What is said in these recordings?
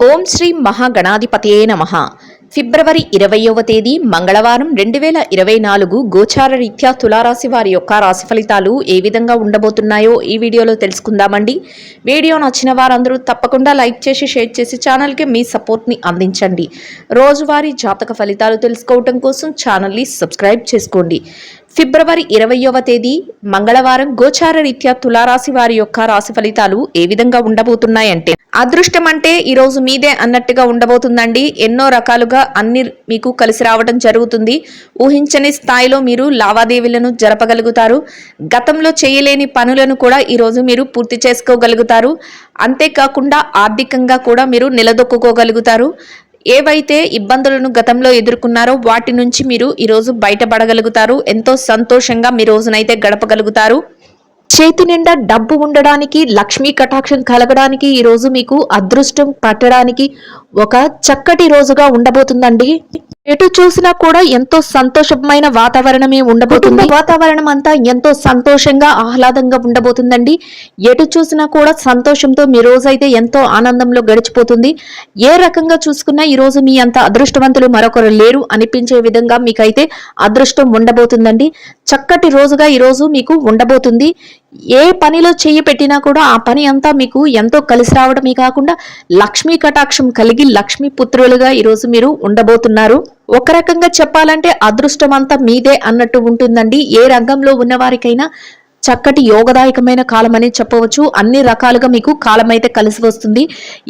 ఓం శ్రీ మహాగణాధిపతయే నమః. ఫిబ్రవరి 20వ తేదీ మంగళవారం 2024 గోచార రీత్యా తులారాశి వారి యొక్క రాశి ఫలితాలు ఏ విధంగా ఉండబోతున్నాయో ఈ వీడియోలో తెలుసుకుందామండి. వీడియో నచ్చిన వారందరూ తప్పకుండా లైక్ చేసి షేర్ చేసి ఛానల్కి మీ సపోర్ట్ని అందించండి. రోజువారీ జాతక ఫలితాలు తెలుసుకోవడం కోసం ఛానల్ని సబ్స్క్రైబ్ చేసుకోండి. ఫిబ్రవరి 20వ తేదీ మంగళవారం గోచార రీత్యా తులారాశి వారి యొక్క రాశి ఫలితాలు ఏ విధంగా ఉండబోతున్నాయంటే, అదృష్టం అంటే ఈరోజు మీదే అన్నట్టుగా ఉండబోతుందండి. ఎన్నో రకాలుగా అన్ని మీకు కలిసి రావడం జరుగుతుంది. ఊహించని స్థాయిలో మీరు లావాదేవీలను జరపగలుగుతారు. గతంలో చేయలేని పనులను కూడా ఈరోజు మీరు పూర్తి చేసుకోగలుగుతారు. అంతేకాకుండా ఆర్థికంగా కూడా మీరు నిలదొక్కుకోగలుగుతారు. ఏవైతే ఇబ్బందులను గతంలో ఎదుర్కొన్నారో వాటి నుంచి మీరు ఈరోజు బయటపడగలుగుతారు. ఎంతో సంతోషంగా మీ రోజునైతే గడపగలుగుతారు. చేతి నిండా డబ్బు ఉండడానికి, లక్ష్మీ కటాక్షం కలగడానికి ఈరోజు మీకు అదృష్టం పట్టడానికి ఒక చక్కటి రోజుగా ఉండబోతుందండి. ఎటు చూసినా కూడా ఎంతో సంతోషమైన వాతావరణమే ఉండబోతుంది. వాతావరణం అంతా ఎంతో సంతోషంగా ఆహ్లాదంగా ఉండబోతుందండి. ఎటు చూసినా కూడా సంతోషంతో మీ రోజైతే ఎంతో ఆనందంలో గడిచిపోతుంది. ఏ రకంగా చూసుకున్నా ఈ రోజు మీ అంత అదృష్టవంతులు మరొకరు లేరు అనిపించే విధంగా మీకైతే అదృష్టం ఉండబోతుందండి. చక్కటి రోజుగా ఈ రోజు మీకు ఉండబోతుంది. ఏ పనిలో చెయ్యి పెట్టినా కూడా ఆ పని అంతా మీకు ఎంతో కలిసి రావడమే కాకుండా లక్ష్మీ కటాక్షం కలిగి లక్ష్మీ పుత్రులుగా ఈరోజు మీరు ఉండబోతున్నారు. ఒక రకంగా చెప్పాలంటే అదృష్టం అంతా మీదే అన్నట్టు ఉంటుందండి. ఏ రంగంలో ఉన్నవారికైనా చక్కటి యోగదాయకమైన కాలం అని చెప్పవచ్చు. అన్ని రకాలుగా మీకు కాలం అయితే కలిసి వస్తుంది.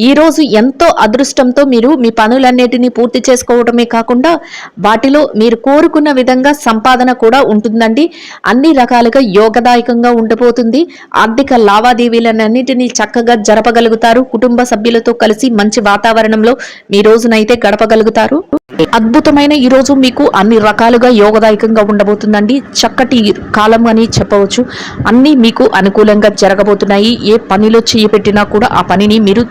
ఈ రోజు ఎంతో అదృష్టంతో మీరు మీ పనులన్నిటినీ పూర్తి చేసుకోవడమే కాకుండా వాటిలో మీరు కోరుకున్న విధంగా సంపాదన కూడా ఉంటుందండి. అన్ని రకాలుగా యోగదాయకంగా ఉండబోతుంది. ఆర్థిక లావాదేవీలన్నిటినీ చక్కగా జరపగలుగుతారు. కుటుంబ సభ్యులతో కలిసి మంచి వాతావరణంలో మీ రోజునైతే గడపగలుగుతారు. అద్భుతమైన ఈ రోజు మీకు అన్ని రకాలుగా యోగదాయకంగా ఉండబోతుందండి. చక్కటి కాలం అని చెప్పవచ్చు. అన్నీ మీకు అనుకూలంగా జరగబోతున్నాయి. ఏ పనిలో చేయబెట్టినా కూడా ఆ పనిని మీరు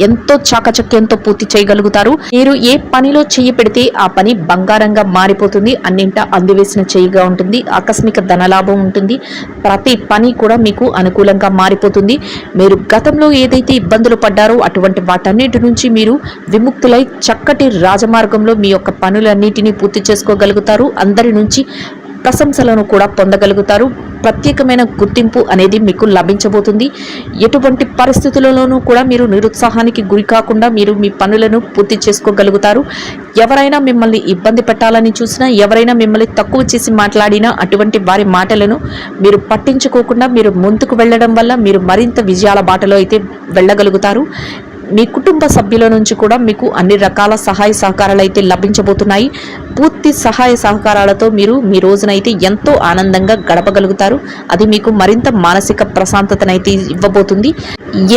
ఎంతో చాకచక్యంతో పూర్తి చేయగలుగుతారు. మీరు ఏ పనిలో చెయ్యి పెడితే ఆ పని బంగారంగా మారిపోతుంది. అన్నింటా అందివేసిన చెయ్యిగా ఉంటుంది. ఆకస్మిక ధనలాభం ఉంటుంది. ప్రతి పని కూడా మీకు అనుకూలంగా మారిపోతుంది. మీరు గతంలో ఏదైతే ఇబ్బందులు పడ్డారో అటువంటి వాటన్నిటి నుంచి మీరు విముక్తులై చక్కటి రాజమార్గంలో మీ యొక్క పనులన్నిటినీ పూర్తి చేసుకోగలుగుతారు. అందరి నుంచి ప్రశంసలను కూడా పొందగలుగుతారు. ప్రత్యేకమైన గుర్తింపు అనేది మీకు లభించబోతుంది. ఎటువంటి పరిస్థితులలోనూ కూడా మీరు నిరుత్సాహానికి గురి కాకుండా మీరు మీ పనులను పూర్తి చేసుకోగలుగుతారు. ఎవరైనా మిమ్మల్ని ఇబ్బంది పెట్టాలని చూసినా, ఎవరైనా మిమ్మల్ని తక్కువ చేసి మాట్లాడినా అటువంటి వారి మాటలను మీరు పట్టించుకోకుండా మీరు ముందుకు వెళ్ళడం వల్ల మీరు మరింత విజయాల బాటలో అయితే వెళ్ళగలుగుతారు. మీ కుటుంబ సభ్యుల నుంచి కూడా మీకు అన్ని రకాల సహాయ సహకారాలు అయితే లభించబోతున్నాయి. పూర్తి సహాయ సహకారాలతో మీరు మీ రోజునైతే ఎంతో ఆనందంగా గడపగలుగుతారు. అది మీకు మరింత మానసిక ప్రశాంతతనైతే ఇవ్వబోతుంది.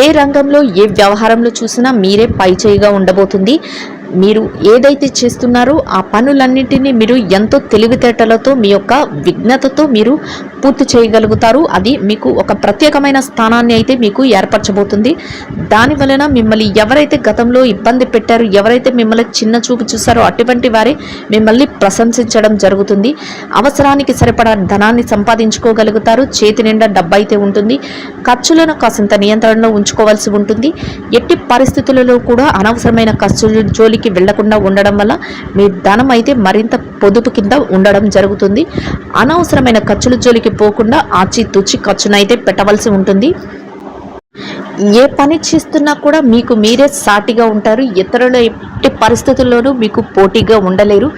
ఏ రంగంలో ఏ వ్యవహారంలో చూసినా మీరే పైచేయిగా ఉండబోతుంది. మీరు ఏదైతే చేస్తున్నారో ఆ పనులన్నింటినీ మీరు ఎంతో తెలివితేటలతో మీ యొక్క విఘ్నతతో మీరు పూర్తి చేయగలుగుతారు. అది మీకు ఒక ప్రత్యేకమైన స్థానాన్ని అయితే మీకు ఏర్పరచబోతుంది. దాని వలన మిమ్మల్ని ఎవరైతే గతంలో ఇబ్బంది పెట్టారో, ఎవరైతే మిమ్మల్ని చిన్న చూపు చూసారో అటువంటి వారే మిమ్మల్ని ప్రశంసించడం జరుగుతుంది. అవసరానికి సరిపడా ధనాన్ని సంపాదించుకోగలుగుతారు. చేతి నిండా డబ్బు అయితే ఉంటుంది. ఖర్చులను కాసింత నియంత్రణలో ఉంచుకోవాల్సి ఉంటుంది. ఎట్టి పరిస్థితులలో కూడా అనవసరమైన ఖర్చులు జోలికి వెళ్లకుండా ఉండడం వల్ల మీ ధనం అయితే మరింత పొదుపు కింద ఉండడం జరుగుతుంది. అనవసరమైన ఖర్చుల జోలికి పోకుండా ఆచితూచి ఖర్చునైతే పెట్టవలసి ఉంటుంది. ఏ పని చేస్తున్నా కూడా మీకు మీరే సాటిగా ఉంటారు. ఇతరుల ఎట్టి పరిస్థితుల్లోనూ మీకు పోటీగా ఉండలేరు.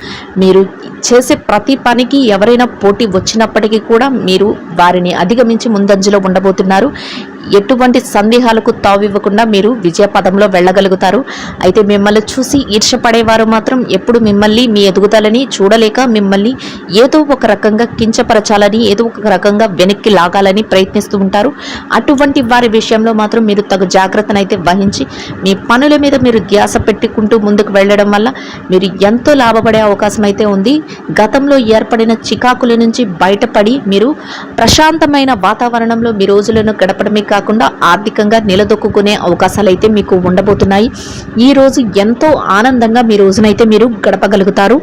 మీరు చేసే ప్రతి పనికి ఎవరైనా పోటీ వచ్చినప్పటికీ కూడా మీరు వారిని అధిగమించి ముందంజలో ఉండబోతున్నారు. ఎటువంటి సందేహాలకు తావివ్వకుండా మీరు విజయ పదంలో వెళ్ళగలుగుతారు. అయితే మిమ్మల్ని చూసి ఈర్ష్యపడేవారు మాత్రం ఎప్పుడు మిమ్మల్ని మీ ఎదుగుదలని చూడలేక మిమ్మల్ని ఏదో ఒక రకంగా కించపరచాలని, ఏదో ఒక రకంగా వెనక్కి లాగాలని ప్రయత్నిస్తూ ఉంటారు. అటువంటి వారి విషయంలో మాత్రం మీరు తగు జాగ్రత్తనైతే వహించి మీ పనుల మీద మీరు ధ్యాస పెట్టుకుంటూ ముందుకు వెళ్ళడం వల్ల మీరు ఎంతో లాభపడే అవకాశం అయితే ఉంది. గతంలో ఏర్పడిన చికాకుల నుంచి బయటపడి మీరు ప్రశాంతమైన వాతావరణంలో మీ రోజులను గడపడమే కాకుండా ఆర్థికంగా నిలదొక్కునే అవకాశాలు అయితే మీకు ఉండబోతున్నాయి. ఈ రోజు ఎంతో ఆనందంగా మీ రోజునైతే మీరు గడపగలుగుతారు.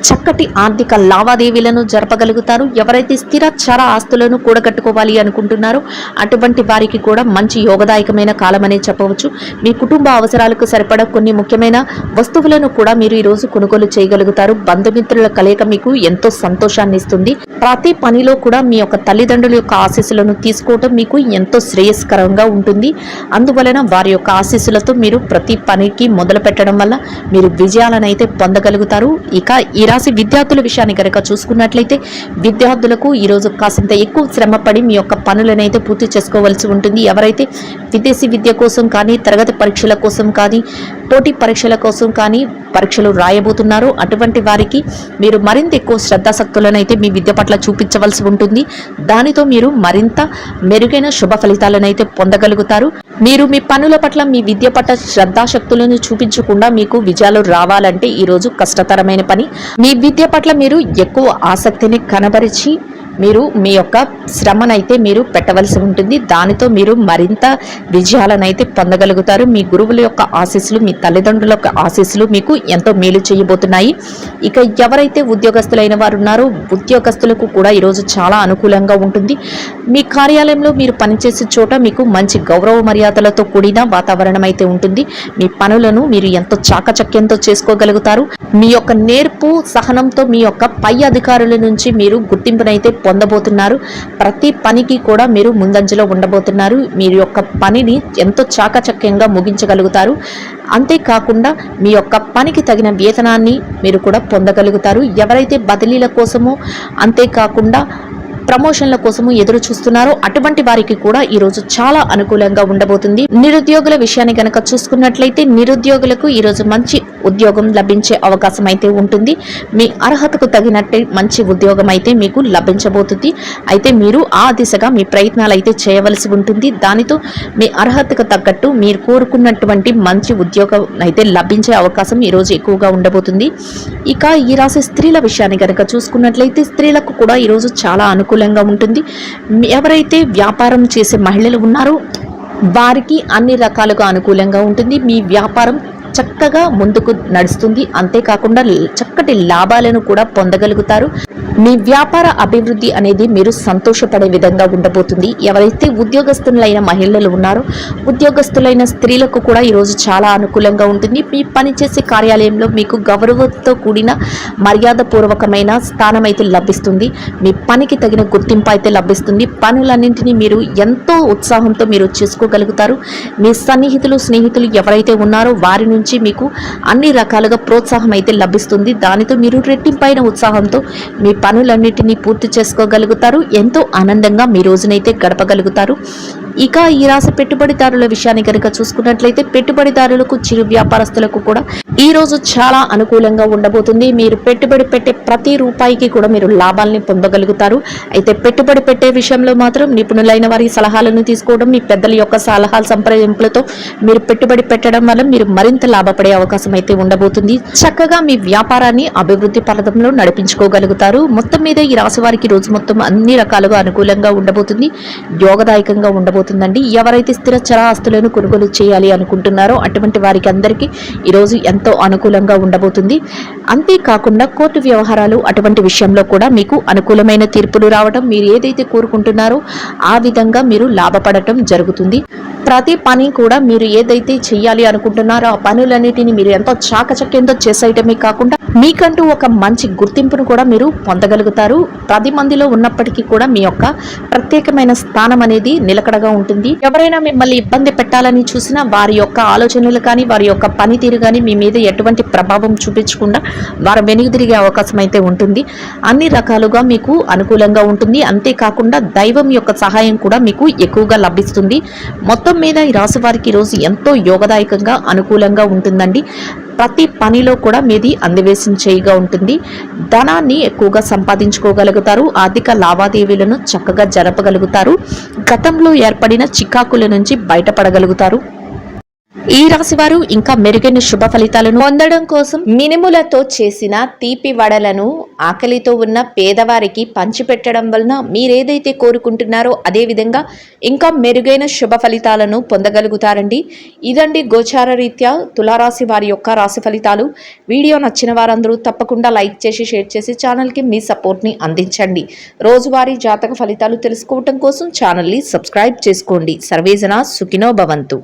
చక్కటి ఆర్థిక లావాదేవీలను జరపగలుగుతారు. ఎవరైతే స్థిర చర ఆస్తులను కూడగట్టుకోవాలి అనుకుంటున్నారో అటువంటి వారికి కూడా మంచి యోగదాయకమైన కాలం అనే చెప్పవచ్చు. మీ కుటుంబ అవసరాలకు సరిపడా కొన్ని ముఖ్యమైన వస్తువులను కూడా మీరు ఈరోజు కొనుగోలు చేయగలుగుతారు. బంధుమిత్రుల కలయిక మీకు ఎంతో సంతోషాన్ని ఇస్తుంది. ప్రతి పనిలో కూడా మీ యొక్క తల్లిదండ్రుల యొక్క ఆశీస్సులను తీసుకోవటం మీకు ఎంతో శ్రేయస్కరంగా ఉంటుంది. అందువలన వారి యొక్క ఆశీస్సులతో మీరు ప్రతి పనికి మొదలు పెట్టడం వల్ల మీరు విజయాలను అయితే పొందగలుగుతారు. ఇక ఈ రాశి విద్యార్థుల విషయాన్ని కనుక చూసుకున్నట్లయితే విద్యార్థులకు ఈరోజు కాసింత ఎక్కువ శ్రమపడి మీ యొక్క పనులనైతే పూర్తి చేసుకోవాల్సి ఉంటుంది. ఎవరైతే విదేశీ విద్య కోసం కానీ, తరగతి పరీక్షల కోసం కానీ, పోటీ పరీక్షల కోసం కానీ పరీక్షలు రాయబోతున్నారో అటువంటి వారికి మీరు మరింత ఎక్కువ శ్రద్ధాశక్తులను అయితే మీ విద్య పట్ల చూపించవలసి ఉంటుంది. దానితో మీరు మరింత మెరుగైన శుభ ఫలితాలను అయితే పొందగలుగుతారు. మీరు మీ పనుల పట్ల, మీ విద్య పట్ల శ్రద్ధాశక్తులను చూపించకుండా మీకు విజయాలు రావాలంటే ఈరోజు కష్టతరమైన పని. మీ విద్య పట్ల మీరు ఎక్కువ ఆసక్తిని కనబరిచి మీరు మీ యొక్క శ్రమనైతే మీరు పెట్టవలసి ఉంటుంది. దానితో మీరు మరింత విజయాలనైతే పొందగలుగుతారు. మీ గురువుల యొక్క ఆశీస్సులు, మీ తల్లిదండ్రుల యొక్క ఆశీస్సులు మీకు ఎంతో మేలు చేయబోతున్నాయి. ఇక ఎవరైతే ఉద్యోగస్తులైన వారు ఉన్నారో ఉద్యోగస్తులకు కూడా ఈరోజు చాలా అనుకూలంగా ఉంటుంది. మీ కార్యాలయంలో మీరు పనిచేసే చోట మీకు మంచి గౌరవ మర్యాదలతో కూడిన వాతావరణం అయితే ఉంటుంది. మీ పనులను మీరు ఎంతో చాకచక్యంతో చేసుకోగలుగుతారు. మీ యొక్క నేర్పు సహనంతో మీ యొక్క పై అధికారుల నుంచి మీరు గుర్తింపునైతే పొందబోతున్నారు. ప్రతి పనికి కూడా మీరు ముందంజలో ఉండబోతున్నారు. మీరు యొక్క పనిని ఎంతో చాకచక్యంగా ముగించగలుగుతారు. అంతేకాకుండా మీ యొక్క పనికి తగిన వేతనాన్ని మీరు కూడా పొందగలుగుతారు. ఎవరైతే బదిలీల కోసమో అంతేకాకుండా ప్రమోషన్ల కోసము ఎదురు చూస్తున్నారో అటువంటి వారికి కూడా ఈరోజు చాలా అనుకూలంగా ఉండబోతుంది. నిరుద్యోగుల విషయాన్ని గనక చూసుకున్నట్లయితే నిరుద్యోగులకు ఈరోజు మంచి ఉద్యోగం లభించే అవకాశం అయితే ఉంటుంది. మీ అర్హతకు తగినట్టే మంచి ఉద్యోగం అయితే మీకు లభించబోతుంది. అయితే మీరు ఆ దిశగా మీ ప్రయత్నాలు అయితే చేయవలసి ఉంటుంది. దానితో మీ అర్హతకు తగ్గట్టు మీరు కోరుకున్నటువంటి మంచి ఉద్యోగం అయితే లభించే అవకాశం ఈరోజు ఎక్కువగా ఉండబోతుంది. ఇక ఈ రాశి స్త్రీల విషయాన్ని కనుక చూసుకున్నట్లయితే స్త్రీలకు కూడా ఈరోజు చాలా అనుకూలంగా ఉంటుంది. ఎవరైతే వ్యాపారం చేసే మహిళలు ఉన్నారో వారికి అన్ని రకాలుగా అనుకూలంగా ఉంటుంది. మీ వ్యాపారం చక్కగా ముందుకు నడుస్తుంది. అంతేకాకుండా చక్కటి లాభాలను కూడా పొందగలుగుతారు. మీ వ్యాపార అభివృద్ధి అనేది మీరు సంతోషపడే విధంగా ఉండబోతుంది. ఎవరైతే ఉద్యోగస్తులైన మహిళలు ఉన్నారో ఉద్యోగస్తులైన స్త్రీలకు కూడా ఈరోజు చాలా అనుకూలంగా ఉంటుంది. మీ పనిచేసే కార్యాలయంలో మీకు గౌరవంతో కూడిన మర్యాదపూర్వకమైన స్థానం అయితే లభిస్తుంది. మీ పనికి తగిన గుర్తింపు అయితే లభిస్తుంది. పనులన్నింటినీ మీరు ఎంతో ఉత్సాహంతో మీరు చేసుకోగలుగుతారు. మీ సన్నిహితులు స్నేహితులు ఎవరైతే ఉన్నారో వారి నుంచి మీకు అన్ని రకాలుగా ప్రోత్సాహం అయితే లభిస్తుంది. దానితో మీరు రెట్టింపైన ఉత్సాహంతో మీ పనులన్నిటినీ పూర్తి చేసుకోగలుగుతారు. ఎంతో ఆనందంగా మీ రోజునైతే గడపగలుగుతారు. ఇక ఈ రాశి పెట్టుబడిదారుల విషయాన్ని కనుక చూసుకున్నట్లయితే పెట్టుబడిదారులకు, చిరు వ్యాపారస్తులకు కూడా ఈ రోజు చాలా అనుకూలంగా ఉండబోతుంది. మీరు పెట్టుబడి పెట్టే ప్రతి రూపాయికి కూడా మీరు లాభాలని పొందగలుగుతారు. అయితే పెట్టుబడి పెట్టే విషయంలో మాత్రం నిపుణులైన వారి సలహాలను తీసుకోవడం, మీ పెద్దల యొక్క సలహాల సంప్రదింపులతో మీరు పెట్టుబడి పెట్టడం వల్ల మీరు మరింత లాభపడే అవకాశం అయితే ఉండబోతుంది. చక్కగా మీ వ్యాపారాన్ని అభివృద్ధి పథంలో నడిపించుకోగలుగుతారు. మొత్తం మీద ఈ రాశి వారికి రోజు మొత్తం అన్ని రకాలుగా అనుకూలంగా ఉండబోతుంది. యోగదాయకంగా ఉండబోతుందండి. ఎవరైతే స్థిర చర ఆస్తులను కొనుగోలు చేయాలి అనుకుంటున్నారో అటువంటి వారికి అందరికీ ఈరోజు ఎంతో అనుకూలంగా ఉండబోతుంది. అంతేకాకుండా కోర్టు వ్యవహారాలు అటువంటి విషయంలో కూడా మీకు అనుకూలమైన తీర్పులు రావడం, మీరు ఏదైతే కోరుకుంటున్నారో ఆ విధంగా మీరు లాభపడటం జరుగుతుంది. ప్రతి పని కూడా మీరు ఏదైతే చేయాలి అనుకుంటున్నారో ఆ పనులన్నిటిని మీరు ఎంతో చాకచక్యంతో చేసేయటమే కాకుండా మీకంటూ ఒక మంచి గుర్తింపును కూడా మీరు పొందగలుగుతారు. 10 మందిలో ఉన్నప్పటికీ కూడా మీ యొక్క ప్రత్యేకమైన స్థానం అనేది నిలకడగా ఉంటుంది. ఎవరైనా మిమ్మల్ని ఇబ్బంది పెట్టాలని చూసినా వారి యొక్క ఆలోచనలు కానీ, వారి యొక్క పనితీరు కానీ మీ మీద ఎటువంటి ప్రభావం చూపించకుండా వారు వెనుదిరిగే అవకాశం అయితే ఉంటుంది. అన్ని రకాలుగా మీకు అనుకూలంగా ఉంటుంది. అంతేకాకుండా దైవం యొక్క సహాయం కూడా మీకు ఎక్కువగా లభిస్తుంది. మొత్తం మీద ఈ రాశి వారికి ఈరోజు ఎంతో యోగదాయకంగా అనుకూలంగా ఉంటుందండి. ప్రతి పనిలో కూడా మీది అందివేసిన చేయిగా ఉంటుంది. ధనాన్ని ఎక్కువగా సంపాదించుకోగలుగుతారు. ఆర్థిక లావాదేవీలను చక్కగా జరపగలుగుతారు. గతంలో ఏర్పడిన చికాకుల నుంచి బయటపడగలుగుతారు. ఈ రాశి వారు ఇంకా మెరుగైన శుభ ఫలితాలను పొందడం కోసం మినుములతో చేసిన తీపి వడలను ఆకలితో ఉన్న పేదవారికి పంచిపెట్టడం వలన మీరేదైతే కోరుకుంటున్నారో అదే విధంగా ఇంకా మెరుగైన శుభ ఫలితాలను పొందగలుగుతారండి. ఇదండి గోచార రీత్యా తులారాశి వారి యొక్క రాశి ఫలితాలు. వీడియో నచ్చిన వారందరూ తప్పకుండా లైక్ చేసి షేర్ చేసి ఛానల్కి మీ సపోర్ట్ని అందించండి. రోజువారీ జాతక ఫలితాలు తెలుసుకోవటం కోసం ఛానల్ని సబ్స్క్రైబ్ చేసుకోండి. సర్వేజన సుఖినో భవంతు.